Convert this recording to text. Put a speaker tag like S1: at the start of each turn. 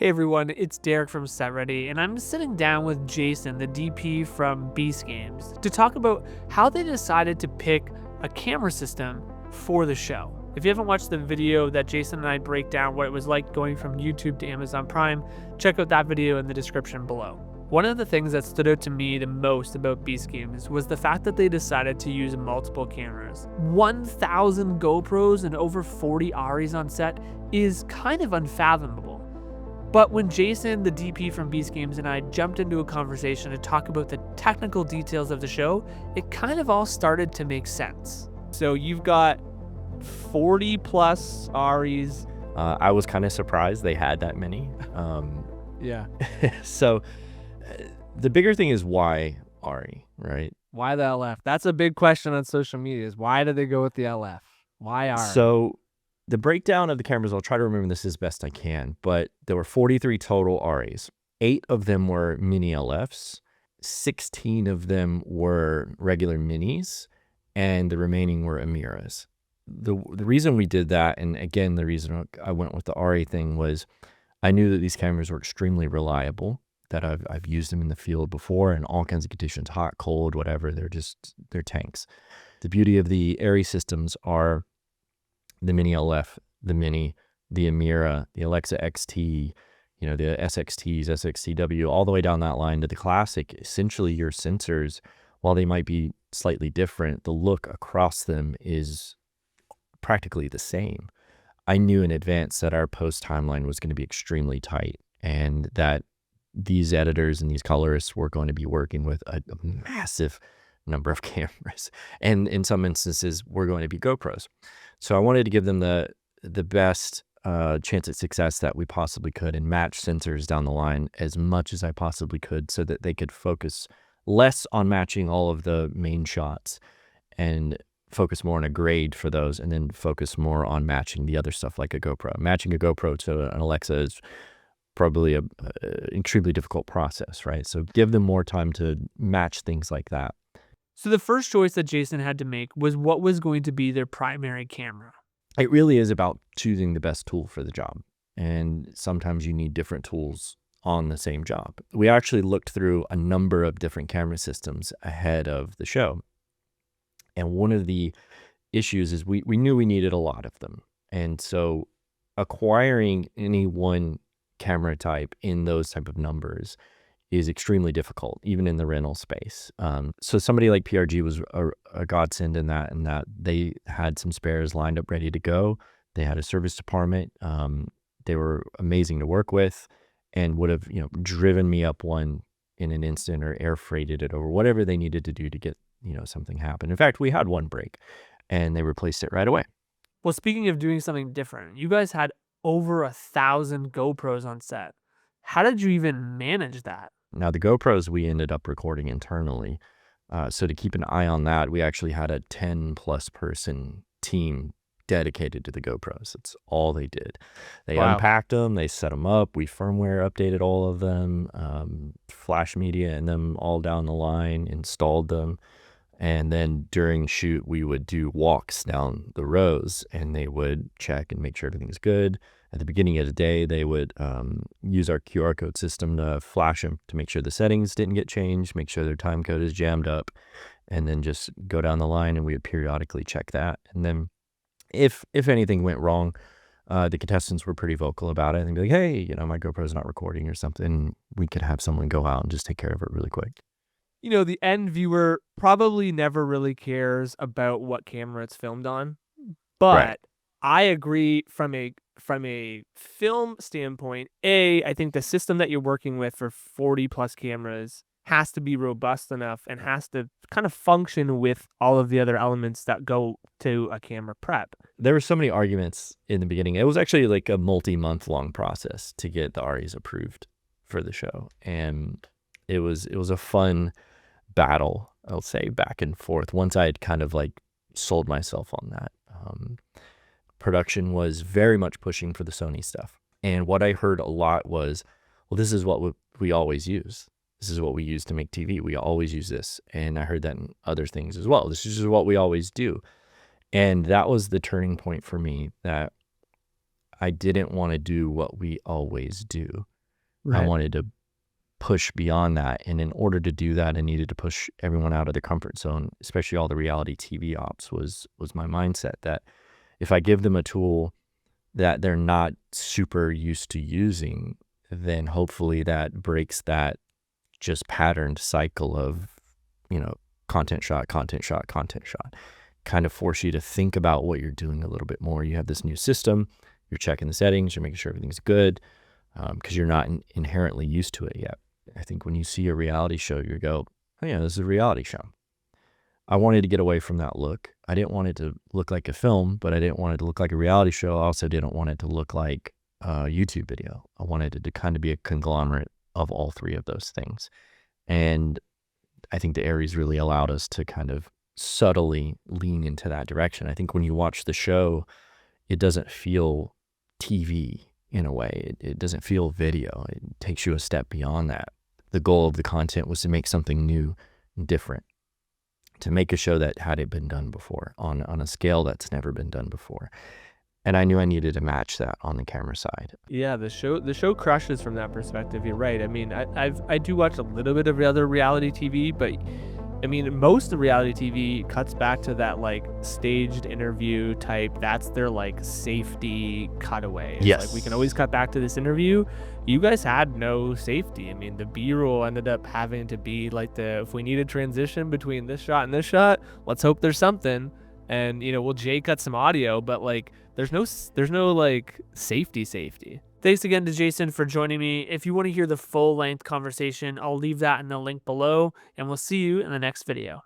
S1: Hey everyone, it's Derek from Set Ready, and I'm sitting down with Jason, the DP from Beast Games, to talk about how they decided to pick a camera system for the show. If you haven't watched the video that Jason and I break down what it was like going from YouTube to Amazon Prime, check out that video in the description below. One of the things that stood out to me the most about Beast Games was the fact that they decided to use multiple cameras. 1,000 GoPros and over 40 ARRIs on set is kind of unfathomable. But when Jason, the DP from Beast Games, and I jumped into a conversation to talk about the technical details of the show, it kind of all started to make sense.
S2: So you've got 40 plus ARRIs.
S3: I was kind of surprised they had that many.
S2: Yeah.
S3: So the bigger thing is why ARRI, right?
S2: Why the LF? That's a big question on social media is why did they go with the LF? Why ARRI?
S3: So the breakdown of the cameras, I'll try to remember this as best I can, but there were 43 total ARRIs. 8 of them were mini LFs. 16 of them were regular minis, and the remaining were Amiras. The reason we did that, and again, the reason I went with the ARRI thing was I knew that these cameras were extremely reliable, that I've used them in the field before in all kinds of conditions, hot, cold, whatever. They're tanks. The beauty of the ARRI systems are the mini LF, the mini, the Amira, the Alexa XT, the SXTs, SXTW, all the way down that line to the classic. Essentially, your sensors, while they might be slightly different, the look across them is practically the same. I knew in advance that our post timeline was going to be extremely tight and that these editors and these colorists were going to be working with a massive number of cameras. And in some instances, we're going to be GoPros. So I wanted to give them the best chance at success that we possibly could and match sensors down the line as much as I possibly could so that they could focus less on matching all of the main shots and focus more on a grade for those, and then focus more on matching the other stuff like a GoPro. Matching a GoPro to an Alexa is probably an extremely difficult process, right? So give them more time to match things like that.
S1: So the first choice that Jason had to make was what was going to be their primary camera.
S3: It really is about choosing the best tool for the job. And sometimes you need different tools on the same job. We actually looked through a number of different camera systems ahead of the show. And one of the issues is we knew we needed a lot of them. And so acquiring any one camera type in those type of numbers is extremely difficult, even in the rental space. So somebody like PRG was a godsend in that they had some spares lined up ready to go. They had a service department. They were amazing to work with and would have, driven me up one in an instant or air freighted it over, whatever they needed to do to get, something happen. In fact, we had one break and they replaced it right away.
S1: Well, speaking of doing something different, you guys had over 1,000 GoPros on set. How did you even manage that?
S3: Now, the GoPros we ended up recording internally. So to keep an eye on that, we actually had a 10+ person team dedicated to the GoPros. That's all they did. They unpacked them, they set them up, we firmware updated all of them, flash media and them all down the line, installed them. And then during shoot, we would do walks down the rows and they would check and make sure everything's good. At the beginning of the day, they would use our QR code system to flash them to make sure the settings didn't get changed, make sure their time code is jammed up, and then just go down the line and we would periodically check that. And then if anything went wrong, the contestants were pretty vocal about it and they'd be like, hey, my GoPro's not recording or something. We could have someone go out and just take care of it really quick.
S2: The end viewer probably never really cares about what camera it's filmed on, but
S3: Right.
S2: I agree from a film standpoint. I think the system that you're working with for 40 plus cameras has to be robust enough and has to kind of function with all of the other elements that go to a camera prep.
S3: There were so many arguments in the beginning. It was actually like a multi-month long process to get the ARRIs approved for the show. And it was a fun battle, I'll say, back and forth. Once I had kind of like sold myself on that, production was very much pushing for the Sony stuff. And what I heard a lot was, well, this is what we always use. This is what we use to make TV. We always use this. And I heard that in other things as well. This is just what we always do. And that was the turning point for me, that I didn't want to do what we always do. I wanted to push beyond that. And in order to do that, I needed to push everyone out of their comfort zone, especially all the reality TV ops was my mindset that if I give them a tool that they're not super used to using, then hopefully that breaks that just patterned cycle of, content shot, content shot, content shot. Kind of force you to think about what you're doing a little bit more. You have this new system, you're checking the settings, you're making sure everything's good, because you're not inherently used to it yet. I think when you see a reality show, you go, oh yeah, this is a reality show. I wanted to get away from that look. I didn't want it to look like a film, but I didn't want it to look like a reality show. I also didn't want it to look like a YouTube video. I wanted it to kind of be a conglomerate of all three of those things. And I think the ARRI's really allowed us to kind of subtly lean into that direction. I think when you watch the show, it doesn't feel TV in a way. It doesn't feel video. It takes you a step beyond that. The goal of the content was to make something new and different, to make a show that hadn't been done before on a scale that's never been done before. And I knew I needed to match that on the camera side.
S2: Yeah, the show crushes from that perspective. You're right. I mean, I do watch a little bit of other reality TV, but I mean, most of reality TV cuts back to that like staged interview type. That's their like safety cutaway. It's
S3: Yes.
S2: like, we can always cut back to this interview. You guys had no safety. I mean, the B-roll ended up having to be like if we need a transition between this shot and this shot, let's hope there's something. And we'll J cut some audio, but like there's no like safety.
S1: Thanks again to Jason for joining me. If you want to hear the full length conversation, I'll leave that in the link below, and we'll see you in the next video.